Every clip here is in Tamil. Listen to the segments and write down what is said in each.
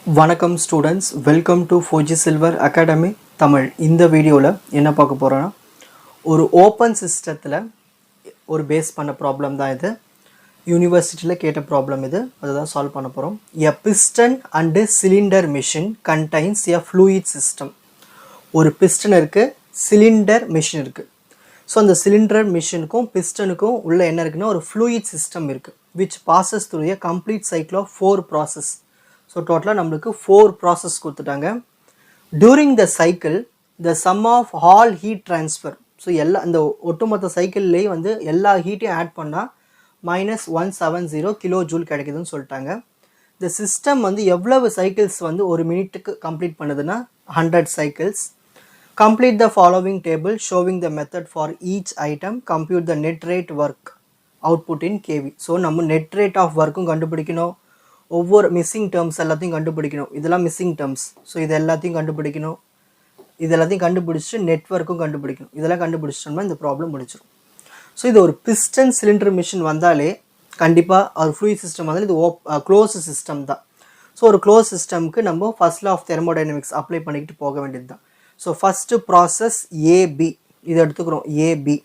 வணக்கம் students, welcome to 4G silver academy Tamil. இந்த வீடியோவில் என்ன பார்க்க போகிறோன்னா, ஒரு ஓப்பன் சிஸ்டத்தில் ஒரு பேஸ் பண்ண ப்ராப்ளம் தான் இது. யூனிவர்சிட்டியில் கேட்ட ப்ராப்ளம் இது, அதுதான் சால்வ் பண்ண போகிறோம். A piston and cylinder machine contains a fluid system. ஒரு பிஸ்டன் இருக்குது, சிலிண்டர் மிஷின் இருக்குது. ஸோ அந்த சிலிண்டர் மிஷினுக்கும் பிஸ்டனுக்கும் உள்ள என்ன இருக்குன்னா ஒரு ஃப்ளூயிட் சிஸ்டம் இருக்குது, which passes through a complete cycle of 4 process. So டோட்டலாக நம்மளுக்கு 4 ப்ராசஸ் கொடுத்துட்டாங்க. During the cycle the sum of all heat transfer. So எல்லா இந்த ஒட்டுமொத்த சைக்கிள்லேயே வந்து எல்லா ஹீட்டையும் ஆட் பண்ணால் -170 கிலோ ஜூல் கிடைக்குதுன்னு சொல்லிட்டாங்க. இந்த சிஸ்டம் வந்து எவ்வளவு சைக்கிள்ஸ் வந்து ஒரு மினிட்டுக்கு கம்ப்ளீட் பண்ணுதுன்னா 100 cycles. Complete the following table showing the method for each item. Compute the net rate work output in kV. So நம்ம net rate of workக்கும் கண்டுபிடிக்கணும், ஒவ்வொரு மிஸ்ஸிங் டேர்ம்ஸ் எல்லாத்தையும் கண்டுபிடிக்கணும். இதெல்லாம் மிஸ்ஸிங் டேர்ம்ஸ். ஸோ இது எல்லாத்தையும் கண்டுபிடிக்கணும். இது எல்லாத்தையும் கண்டுபிடிச்சிட்டு நெட்வொர்க்கும் கண்டுபிடிக்கணும். இதெல்லாம் கண்டுபிடிச்சிட்டோம்னா இந்த ப்ராப்ளம் முடிச்சிடும். ஸோ இது ஒரு பிஸ்டன் சிலிண்டர் மிஷின் வந்தாலே கண்டிப்பாக ஒரு ஃப்ளூயிட் சிஸ்டம் வந்தாலும் இது க்ளோஸ் சிஸ்டம் தான். ஸோ ஒரு க்ளோஸ் சிஸ்டம்க்கு நம்ம first law of thermodynamics apply பண்ணிக்கிட்டு போக வேண்டியது தான். ஸோ ஃபஸ்ட்டு ப்ராசஸ் ஏபி, இது எடுத்துக்கிறோம் ஏபி.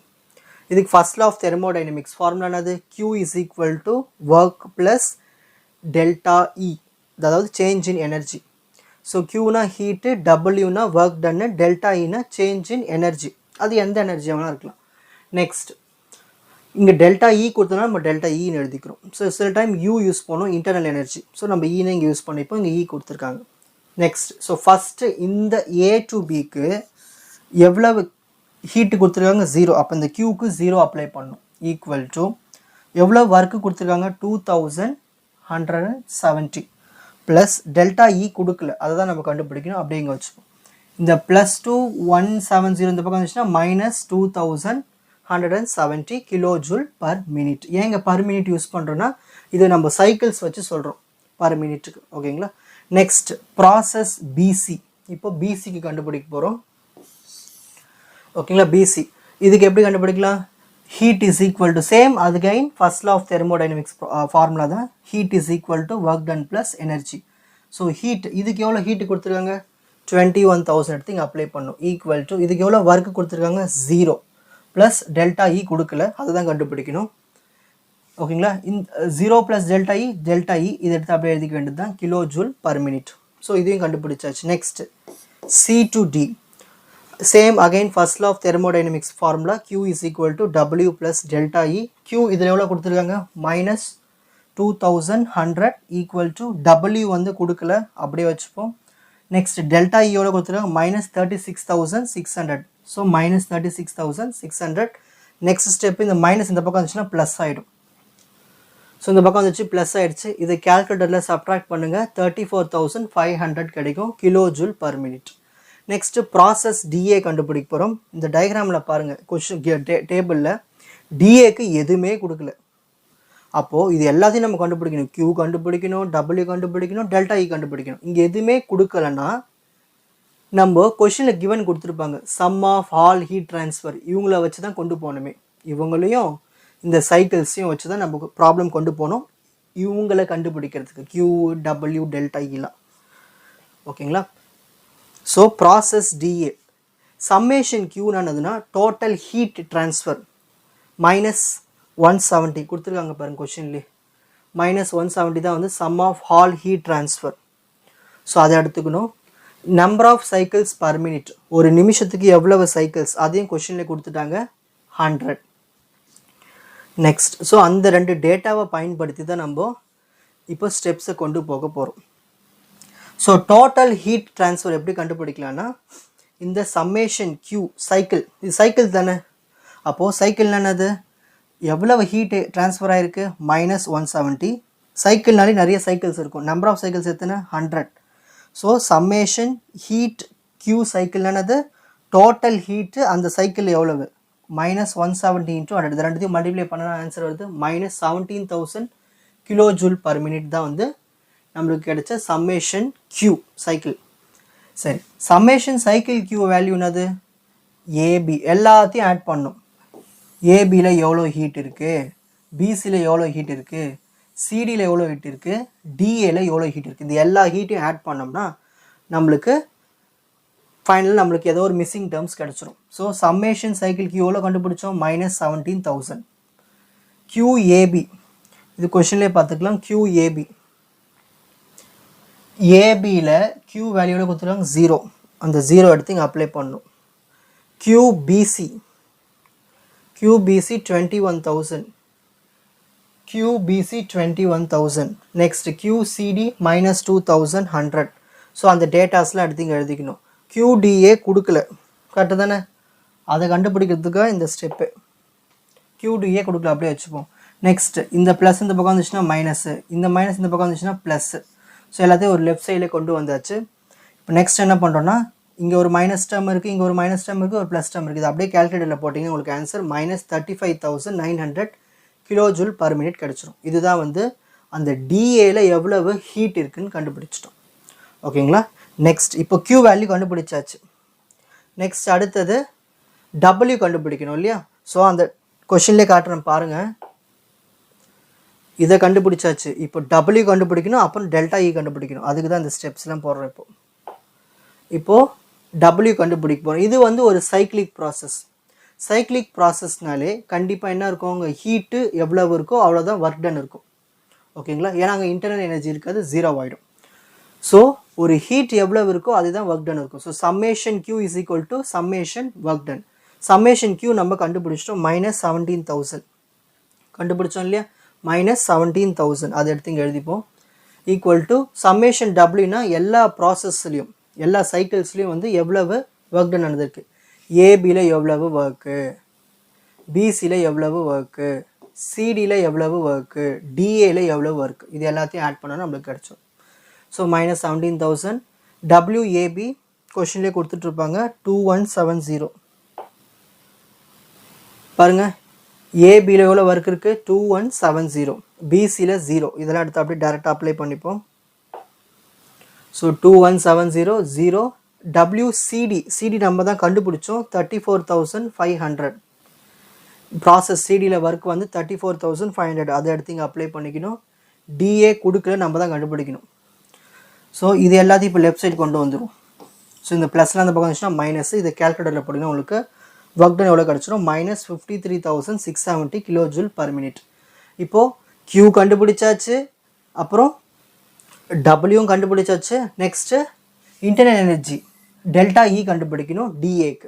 இதுக்கு first law of thermodynamics formula என்னது? Q is equal to work plus delta E, அதாவது சேஞ்ச் இன் எனர்ஜி. ஸோ Qனா ஹீட்டு, டபிள்யூனா ஒர்க் டன்னு, டெல்டா இனா சேஞ்ச் இன் எனர்ஜி. அது எந்த எனர்ஜி வேணால் இருக்கலாம். நெக்ஸ்ட் இங்கே டெல்டா இ கொடுத்தோன்னா நம்ம டெல்டா இன்னு எழுதிக்கிறோம். ஸோ சில டைம் யூ யூஸ் பண்ணோம், இன்டர்னல் எனர்ஜி. ஸோ நம்ம ஈனை இங்கே யூஸ் பண்ணிப்போம், இங்கே இ கொடுத்துருக்காங்க. நெக்ஸ்ட் ஸோ ஃபஸ்ட்டு இந்த ஏ டு பிக்கு எவ்வளவு ஹீட்டு கொடுத்துருக்காங்க? 0. அப்போ இந்த கியூக்கு 0 அப்ளை பண்ணும். ஈக்குவல் டு எவ்வளோ ஒர்க்கு கொடுத்துருக்காங்க? 2170 ப்ளஸ் டெல்டா இ கொடுக்கல, அதை தான் நம்ம கண்டுபிடிக்கணும். அப்படியே இங்கே வச்சுப்போம். இந்த ப்ளஸ் 2170 இந்த பக்கம் வந்துச்சுன்னா -2170 கிலோ ஜூல் பர் மினிட். ஏன் இங்கே பர் மினிட் யூஸ் பண்ணுறோன்னா இது நம்ம சைக்கிள்ஸ் வச்சு சொல்கிறோம் பர் மினிட்டுக்கு. ஓகேங்களா? Next process BC. இப்போ பிசிக்கு கண்டுபிடிக்க போகிறோம். ஓகேங்களா? பிசி இதுக்கு எப்படி கண்டுபிடிக்கலாம்? Heat is equal to same, அதுகைன் first law of thermodynamics formula தான். Heat is equal to work done plus energy. So heat இதுக்கு எவ்வளோ ஹீட்டு கொடுத்துருக்காங்க? 21,000 எடுத்து இங்கே அப்ளை பண்ணும். ஈக்குவல் டு இதுக்கு எவ்வளோ ஒர்க்கு கொடுத்துருக்காங்க? 0 ப்ளஸ் டெல்டா இ கொடுக்கல, அதை தான் கண்டுபிடிக்கணும். ஓகேங்களா? இந்த 0 ப்ளஸ் டெல்டா இ இதை எடுத்து அப்படியே எழுதிக்க வேண்டியது தான், kilo joule per minute. So இதையும் கண்டுபிடிச்சாச்சு. Next C to D, same again first law of thermodynamics formula. Q is equal to W plus delta E. Q இதில் எவ்வளோ கொடுத்துருக்காங்க? -2100 ஈக்குவல் டு டபிள்யூ வந்து கொடுக்கல, அப்படியே வச்சுப்போம். நெக்ஸ்ட் டெல்டா இ எவ்வளோ கொடுத்துருக்காங்க? -36,600. ஸோ -36,600. நெக்ஸ்ட் ஸ்டெப் இந்த மைனஸ் இந்த பக்கம் வந்துச்சுன்னா ப்ளஸ் ஆகிடும். ஸோ இந்த பக்கம் வந்துச்சு ப்ளஸ் ஆகிடுச்சு. இதை கேல்குலேட்டரில் சப்ட்ராக்ட் பண்ணுங்கள், 34,500 கிடைக்கும் kilo joule per minute. Next process D A கண்டுபிடிக்க போகிறோம். இந்த டயக்ராமில் பாருங்கள், கொஷின் டேபிளில் டிஏக்கு எதுவுமே கொடுக்கல. அப்போது இது எல்லாத்தையும் நம்ம கண்டுபிடிக்கணும். Q கண்டுபிடிக்கணும், டபிள்யூ கண்டுபிடிக்கணும், டெல்டா இ கண்டுபிடிக்கணும். இங்கே எதுவுமே கொடுக்கலன்னா நம்ம கொஷினில் கிவன் கொடுத்துருப்பாங்க, sum of all heat transfer. இவங்கள வச்சு தான் கொண்டு போகணுமே. இவங்களையும் இந்த சைக்கிள்ஸையும் வச்சு தான் நம்ம ப்ராப்ளம் கொண்டு போகணும், இவங்களை கண்டுபிடிக்கிறதுக்கு. Q டபிள்யூ டெல்டா இலாம். ஓகேங்களா? So process DA summation Q என்னதுன்னா டோட்டல் ஹீட் ட்ரான்ஸ்ஃபர் -170 கொடுத்துருக்காங்க பாருங்க கொஷின்லேயே. -170 தான் வந்து sum of all heat transfer. So அதை எடுத்துக்கணும். Number of cycles per minute, ஒரு நிமிஷத்துக்கு எவ்வளவு சைக்கிள்ஸ், அதையும் கொஷின்லேயே கொடுத்துட்டாங்க, 100. நெக்ஸ்ட் ஸோ அந்த ரெண்டு டேட்டாவை பயன்படுத்தி தான் நம்ம இப்போ ஸ்டெப்ஸை கொண்டு போக போகிறோம். ஸோ டோட்டல் ஹீட் ட்ரான்ஸ்ஃபர் எப்படி கண்டுபிடிக்கலான்னா, இந்த சம்மேஷன் Q சைக்கிள், இது சைக்கிள் தானே. அப்போது சைக்கிள் என்னது? எவ்வளவு ஹீட்டு ட்ரான்ஸ்ஃபர் ஆகிருக்கு? -170. சைக்கிள்னாலே நிறைய சைக்கிள்ஸ் இருக்கும். நம்பர் ஆஃப் சைக்கிள்ஸ் எத்தனை? 100. So summation heat Q cycle என்னது? டோட்டல் ஹீட்டு அந்த சைக்கிள் எவ்வளவு? -170 × 100. இது ரெண்டுத்தையும் மல்டிப்ளை பண்ணால் ஆன்சர் வருது -17,000 கிலோ ஜூல் பர் மினிட் தான் வந்து நம்மளுக்கு கிடைச்ச சம்மேஷன் Q சைக்கிள். சரி, சம்மேஷன் சைக்கிள் Q வேல்யூ என்னது? ஏபி எல்லாத்தையும் ஆட் பண்ணும். ஏபியில் எவ்வளோ ஹீட் இருக்குது, பிசியில் எவ்வளோ ஹீட் இருக்குது, சிடியில் எவ்வளோ ஹீட் இருக்குது, டிஏல எவ்வளோ ஹீட் இருக்குது. இந்த எல்லா ஹீட்டையும் ஆட் பண்ணோம்னா நம்மளுக்கு ஃபைனல் நம்மளுக்கு ஏதோ ஒரு மிஸ்ஸிங் டேர்ம்ஸ் கிடச்சிரும். ஸோ சம்மேஷன் சைக்கிளுக்கு எவ்வளோ கண்டுபிடிச்சோம், -17,000. QAB இது கொஷின்லேயே பார்த்துக்கலாம். QAB ஏபியில் Q வேல்யூவில் கொடுத்துருக்காங்க 0. அந்த 0 எடுத்து இங்கே அப்ளை பண்ணணும். QBC 21,000. QBC 21,000. Next QCD -2,100. So அந்த டேட்டாஸ்லாம் எடுத்து இங்கே எழுதிக்கணும். QDA கொடுக்கல, கரெக்டு தானே? அதை கண்டுபிடிக்கிறதுக்காக இந்த ஸ்டெப்பு. QDA கொடுக்கல, அப்படியே வச்சுப்போம். நெக்ஸ்ட் இந்த ப்ளஸ் இந்த பக்கம் வந்துச்சுன்னா மைனஸு, இந்த மைனஸ் இந்த பக்கம் வந்துச்சுன்னா ப்ளஸ்ஸு. ஸோ எல்லாத்தையும் ஒரு லெஃப்ட் சைடில் கொண்டு வந்தாச்சு. இப்போ நெக்ஸ்ட் என்ன பண்ணுறோன்னா, இங்கே ஒரு மைனஸ் டேர்ம் இருக்குது, இங்கே ஒரு மைனஸ் டேர்ம் இருக்குது, ஒரு ப்ளஸ் டேர்ம் இருக்குது. அப்படியே கேல்குலேட்டரில் போட்டிங்கன்னா உங்களுக்கு ஆன்சர் -35,900 kJ/min கிடச்சிரும். இதுதான் வந்து அந்த டிஏல எவ்வளவு ஹீட் இருக்குதுன்னு கண்டுபிடிச்சிட்டோம். ஓகேங்களா? நெக்ஸ்ட் இப்போ Q வேல்யூ கண்டுபிடிச்சாச்சு. நெக்ஸ்ட் அடுத்தது W கண்டுபிடிக்கணும் இல்லையா? ஸோ அந்த கொஷின்லேயே காட்டுறேன் பாருங்கள். இதை கண்டுபிடிச்சாச்சு. இப்போ W கண்டுபிடிக்கணும், அப்புறம் ΔE கண்டுபிடிக்கணும். அதுக்கு தான் இந்த ஸ்டெப்ஸ்லாம் போடுறோம். இப்போது W கண்டுபிடிக்க போகிறோம். இது வந்து ஒரு சைக்கிளிக் ப்ராசஸ். சைக்கிளிக் ப்ராசஸ்னாலே கண்டிப்பாக என்ன இருக்கும், உங்கள் ஹீட்டு எவ்வளவு இருக்கோ அவ்வளோதான் ஒர்க் டன் இருக்கும். ஓகேங்களா? ஏன்னா அங்கே இன்டர்னல் எனர்ஜி இருக்காது, 0 ஆகிடும். ஸோ ஒரு ஹீட் எவ்வளவு இருக்கோ அதுதான் ஒர்க் டன் இருக்கும். So summation Q is equal to summation work done. Summation Q நம்ம கண்டுபிடிச்சிட்டோம், -17,000 கண்டுபிடிச்சோம் இல்லையா? -17,000 அதை எடுத்து இங்கே எழுதிப்போம். ஈக்குவல் டு சம்மேஷன் Wனா எல்லா ப்ராசஸ்லையும் எல்லா சைக்கிள்ஸ்லையும் வந்து எவ்வளவு ஒர்க் டன் நடந்திருக்கு. ஏபியில் எவ்வளவு ஒர்க்கு, பிசியில் எவ்வளவு ஒர்க்கு, சிடியில் எவ்வளவு ஒர்க்கு, டிஏல எவ்வளவு ஒர்க்கு, இது எல்லாத்தையும் ஆட் பண்ணால் நம்மளுக்கு கிடச்சோம். ஸோ -17,000. WAB கொஷின்லேயே கொடுத்துட்ருப்பாங்க 2170. பாருங்கள், ஏபியில் எவ்வளோ ஒர்க் இருக்குது, 2170. பிசியில் 0. இதெல்லாம் எடுத்து அப்படியே டேரெக்டாக அப்ளை பண்ணிப்போம். ஸோ 2170 0. சிடி நம்ம தான் கண்டுபிடிச்சோம், 34,500. ப்ராசஸ் சிடியில் ஒர்க் வந்து 34,500. அதை எடுத்து இங்கே அப்ளை பண்ணிக்கணும். டிஏ கொடுக்கல, நம்ம தான் கண்டுபிடிக்கணும். ஸோ இது எல்லாத்தையும் இப்போ லெஃப்ட் சைடு கொண்டு வந்துடும். ஸோ இந்த ப்ளஸ்லாம் அந்த பக்கம் வந்துச்சுன்னா மைனஸ், இதை கேல்குலேட்டரில் போட்டிங்கன்னா உங்களுக்கு ஒர்க் டன் எவ்வளோ கிடச்சிரும், -53,670 kJ/min. இப்போது Q கண்டுபிடிச்சாச்சு, அப்புறம் W கண்டுபிடிச்சாச்சு. நெக்ஸ்ட்டு இன்டர்னல் எனர்ஜி ΔE கண்டுபிடிக்கணும் டிஏக்கு.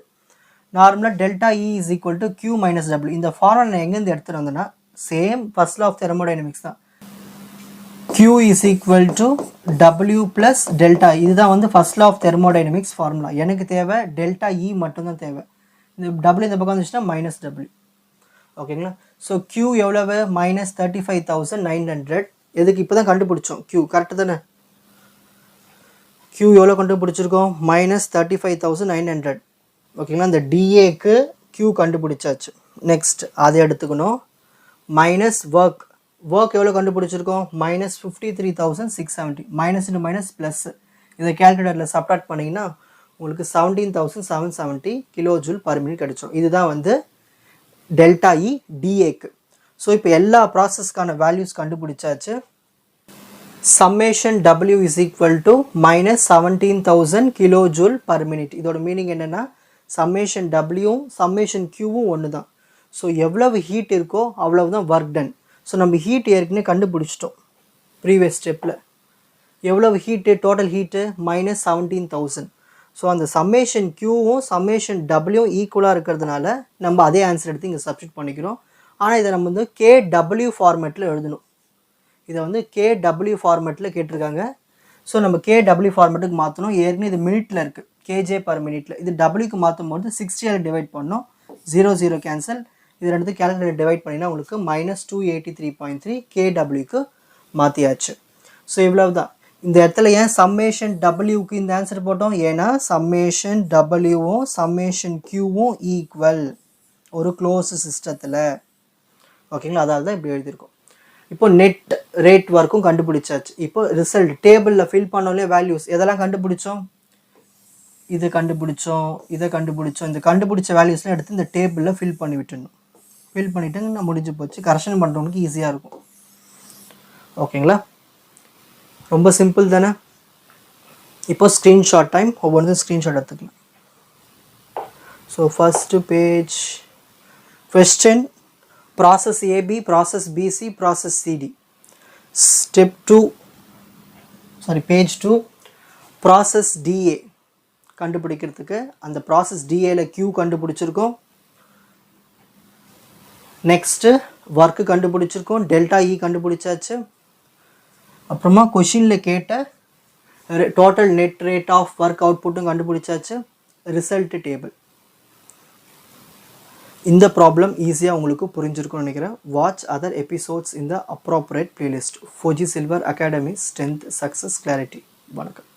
நார்மலாக ΔE is equal to Q - W. இந்த ஃபார்முலா நான் எங்கேருந்து எடுத்துகிட்டு வந்தேன்னா same first law of thermodynamics தான். Q is equal to W plus ΔE. இதுதான் வந்து first law of thermodynamics formula. எனக்கு தேவை ΔE மட்டும்தான் தேவை. இந்த W இந்த பக்கம் வந்துச்சுன்னா -W. ஓகேங்களா? ஸோ Q எவ்வளவு, -35,900. எதுக்கு இப்போ தான் கண்டுபிடிச்சோம் Q, கரெக்டு தானே? Q எவ்வளோ கண்டுபிடிச்சிருக்கோம், -35,900. ஓகேங்களா? இந்த டிஏக்கு Q கண்டுபிடிச்சாச்சு. நெக்ஸ்ட் அதை எடுத்துக்கணும். மைனஸ் ஒர்க் எவ்வளோ கண்டுபிடிச்சிருக்கோம், -53,670. மைனஸ் இன்டு மைனஸ் ப்ளஸ், இதை கேல்குலேட்டரில் சப்ராக்ட் பண்ணிங்கன்னா உங்களுக்கு 17,770 kJ/min கிடைச்சிடும். இதுதான் வந்து ΔE டிஏக்கு. ஸோ இப்போ எல்லா ப்ராசஸ்க்கான வேல்யூஸ் கண்டுபிடிச்சாச்சு. Summation W is equal to -17,000 kJ/min. இதோட மீனிங் என்னென்னா சம்மேஷன் Wவும் சம்மேஷன் Qவும் ஒன்று தான். ஸோ எவ்வளவு ஹீட் இருக்கோ அவ்வளவு தான் ஒர்க் டன். ஸோ நம்ம ஹீட் ஏற்கனவே கண்டுபிடிச்சிட்டோம் ப்ரீவியஸ் ஸ்டெப்பில். எவ்வளவு ஹீட்டு, டோட்டல் ஹீட்டு -17,000. ஸோ அந்த சம்மேஷன் Qவும் சம்மேஷன் Wவும் ஈக்குவலாக இருக்கிறதுனால நம்ம அதே ஆன்சர் எடுத்து இங்கே சப்ஸ்டிட் பண்ணிக்கிறோம். ஆனால் இதை நம்ம வந்து KW ஃபார்மேட்டில் எழுதணும். இதை வந்து KW ஃபார்மேட்டில் கேட்டிருக்காங்க. ஸோ நம்ம KW ஃபார்மேட்டுக்கு மாற்றணும். ஏற்கனவே இது மினிட்டில் இருக்குது, kJ/min. இது Wக்கு மாற்றும் போது 60 டிவைட் பண்ணோம், 0 கேன்சல். இது ரெண்டு கேல்குலேட்டர் டிவைட் பண்ணினா உங்களுக்கு -283.3 KWக்கு மாற்றியாச்சு. ஸோ இவ்வளவு தான். இந்த இடத்துல ஏன் சம்மேஷன் Wக்கு இந்த ஆன்சர் போட்டோம், ஏன்னா சம்மேஷன் Wவும் சம்மேஷன் Qவும் ஈக்குவல் ஒரு க்ளோஸ் சிஸ்டத்தில். ஓகேங்களா? அதாவது தான் இப்படி எழுதியிருக்கோம். இப்போ நெட் ரேட் ஒர்க்கும் கண்டுபிடிச்சாச்சு. இப்போ ரிசல்ட் டேபிளில் ஃபில் பண்ணோலே வேல்யூஸ் எதெல்லாம் கண்டுபிடிச்சோம், இது கண்டுபிடிச்சோம், இதை கண்டுபிடிச்சோம். இந்த கண்டுபிடிச்ச வேல்யூஸ்லாம் எடுத்து இந்த டேபிளில் ஃபில் பண்ணி விட்டுடணும். ஃபில் பண்ணிவிட்டு நான் முடிஞ்சு போச்சு. கரெக்ஷன் பண்ணுறவங்களுக்கு ஈஸியாக இருக்கும். ஓகேங்களா? ரொம்ப சிம்பிள் தானே? இப்போ ஸ்க்ரீன்ஷாட் டைம். ஒவ்வொன்றும் ஸ்க்ரீன்ஷாட் எடுத்துக்கலாம். So first page question process AB, process BC, process CD. Step 2 page 2 process DA கண்டுபிடிக்கிறதுக்கு அந்த ப்ராசஸ் டிஏல கியூ கண்டுபிடிச்சிருக்கோம். நெக்ஸ்ட்டு ஒர்க்கு கண்டுபிடிச்சிருக்கோம், டெல்டா இ கண்டுபிடிச்சாச்சு. அப்புறமா கொஷினில் கேட்ட total net rate of work அவுட்புட்டும் கண்டுபிடிச்சாச்சு. Result table. இந்த ப்ராப்ளம் ஈஸியாக உங்களுக்கு புரிஞ்சிருக்கும்னு நினைக்கிறேன். Watch other episodes in the appropriate playlist. Fauji silver academy strength success clarity. வணக்கம்.